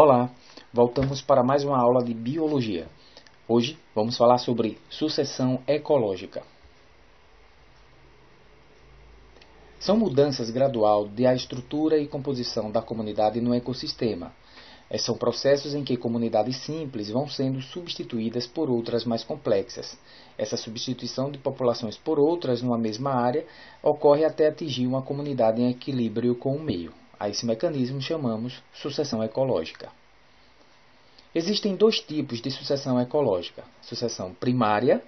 Olá, voltamos para mais uma aula de biologia. Hoje vamos falar sobre sucessão ecológica. São mudanças graduais da estrutura e composição da comunidade no ecossistema. São processos em que comunidades simples vão sendo substituídas por outras mais complexas. Essa substituição de populações por outras numa mesma área ocorre até atingir uma comunidade em equilíbrio com o meio. A esse mecanismo chamamos sucessão ecológica. Existem dois tipos de sucessão ecológica: a sucessão primária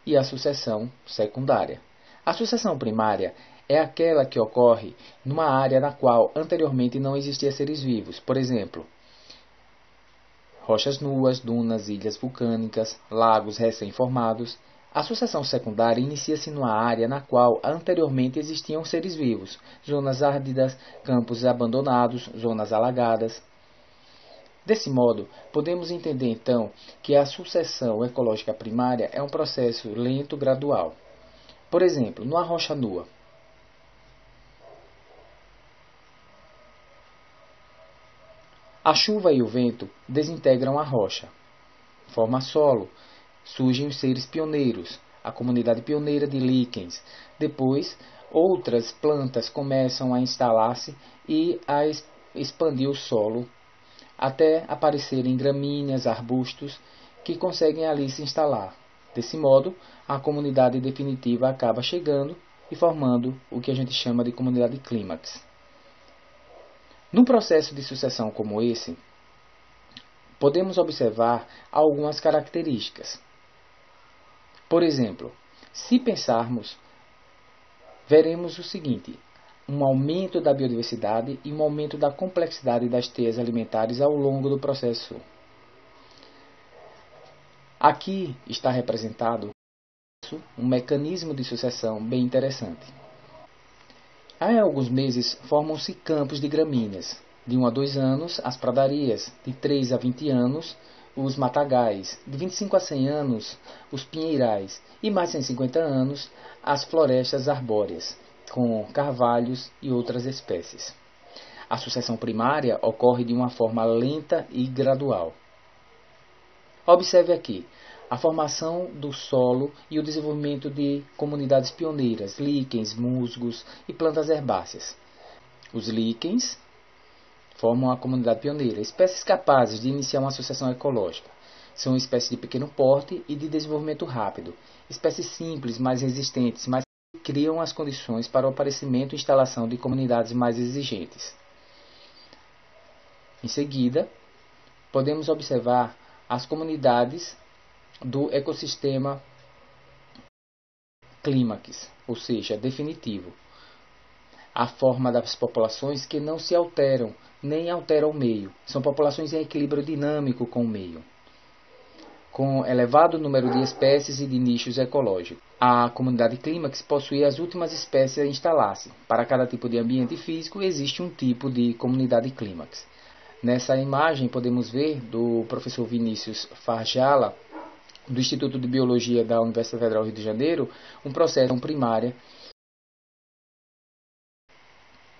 e a sucessão secundária. A sucessão primária é aquela que ocorre numa área na qual anteriormente não existia seres vivos, por exemplo, rochas nuas, dunas, ilhas vulcânicas, lagos recém-formados. A sucessão secundária inicia-se numa área na qual anteriormente existiam seres vivos, zonas áridas, campos abandonados, zonas alagadas. Desse modo, podemos entender então que a sucessão ecológica primária é um processo lento gradual. Por exemplo, numa rocha nua. A chuva e o vento desintegram a rocha, forma solo, surgem os seres pioneiros, a comunidade pioneira de líquens. Depois, outras plantas começam a instalar-se e a expandir o solo, até aparecerem gramíneas, arbustos, que conseguem ali se instalar. Desse modo, a comunidade definitiva acaba chegando e formando o que a gente chama de comunidade clímax. Num processo de sucessão como esse, podemos observar algumas características. Por exemplo, se pensarmos, veremos o seguinte: um aumento da biodiversidade e um aumento da complexidade das teias alimentares ao longo do processo. Aqui está representado um mecanismo de sucessão bem interessante. Há alguns meses formam-se campos de gramíneas. De 1 a 2 anos, as pradarias. De 3 a 20 anos, os matagais. De 25 a 100 anos, os pinheirais. E mais de 150 anos, as florestas arbóreas, com carvalhos e outras espécies. A sucessão primária ocorre de uma forma lenta e gradual. Observe aqui a formação do solo e o desenvolvimento de comunidades pioneiras, líquens, musgos e plantas herbáceas. Os líquens formam a comunidade pioneira, espécies capazes de iniciar uma sucessão ecológica. São espécies de pequeno porte e de desenvolvimento rápido, espécies simples, mais resistentes, mas que criam as condições para o aparecimento e instalação de comunidades mais exigentes. Em seguida, podemos observar as comunidades do ecossistema clímax, ou seja, definitivo. A forma das populações que não se alteram, nem alteram o meio. São populações em equilíbrio dinâmico com o meio, com elevado número de espécies e de nichos ecológicos. A comunidade clímax possui as últimas espécies a instalar-se. Para cada tipo de ambiente físico existe um tipo de comunidade clímax. Nessa imagem podemos ver do professor Vinícius Farjala, do Instituto de Biologia da Universidade Federal do Rio de Janeiro, um processo primária.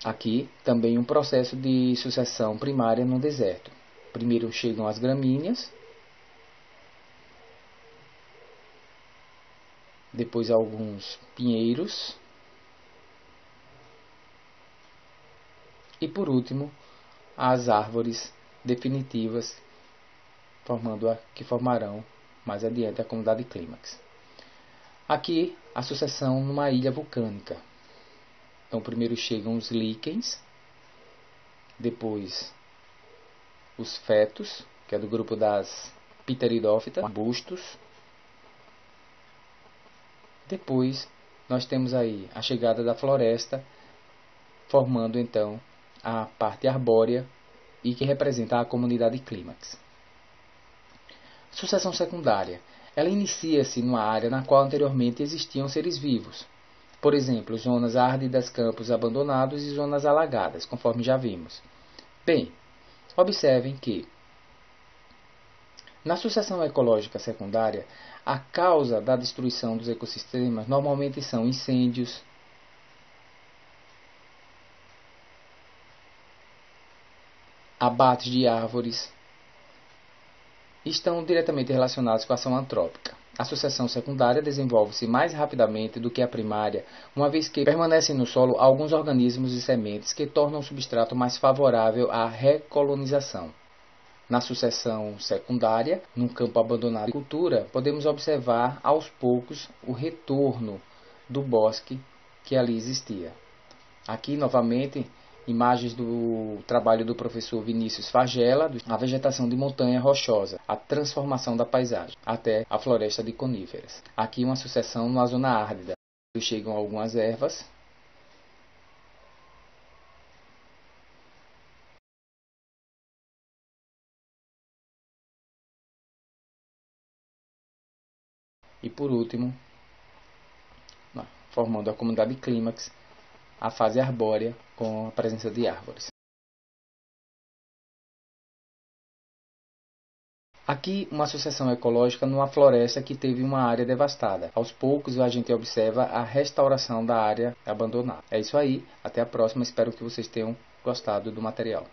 Aqui também um processo de sucessão primária no deserto. Primeiro chegam as gramíneas, depois alguns pinheiros e por último as árvores definitivas, que formarão mais adiante a comunidade clímax. Aqui a sucessão numa ilha vulcânica. Então primeiro chegam os líquens, depois os fetos, que é do grupo das Pteridófitas, arbustos. Depois nós temos aí a chegada da floresta, formando então a parte arbórea e que representa a comunidade clímax. Sucessão secundária. Ela inicia-se numa área na qual anteriormente existiam seres vivos. Por exemplo, zonas áridas, campos abandonados e zonas alagadas, conforme já vimos. Bem, observem que na sucessão ecológica secundária, a causa da destruição dos ecossistemas normalmente são incêndios, abates de árvores, estão diretamente relacionados com a ação antrópica. A sucessão secundária desenvolve-se mais rapidamente do que a primária, uma vez que permanecem no solo alguns organismos e sementes que tornam o substrato mais favorável à recolonização. Na sucessão secundária, num campo abandonado de cultura, podemos observar aos poucos o retorno do bosque que ali existia. Aqui, novamente, imagens do trabalho do professor Vinícius Fagela, a vegetação de montanha rochosa, a transformação da paisagem, até a floresta de coníferas. Aqui uma sucessão na zona árida. Chegam algumas ervas. E por último, formando a comunidade clímax, a fase arbórea com a presença de árvores. Aqui, uma sucessão ecológica numa floresta que teve uma área devastada. Aos poucos, a gente observa a restauração da área abandonada. É isso aí, até a próxima. Espero que vocês tenham gostado do material.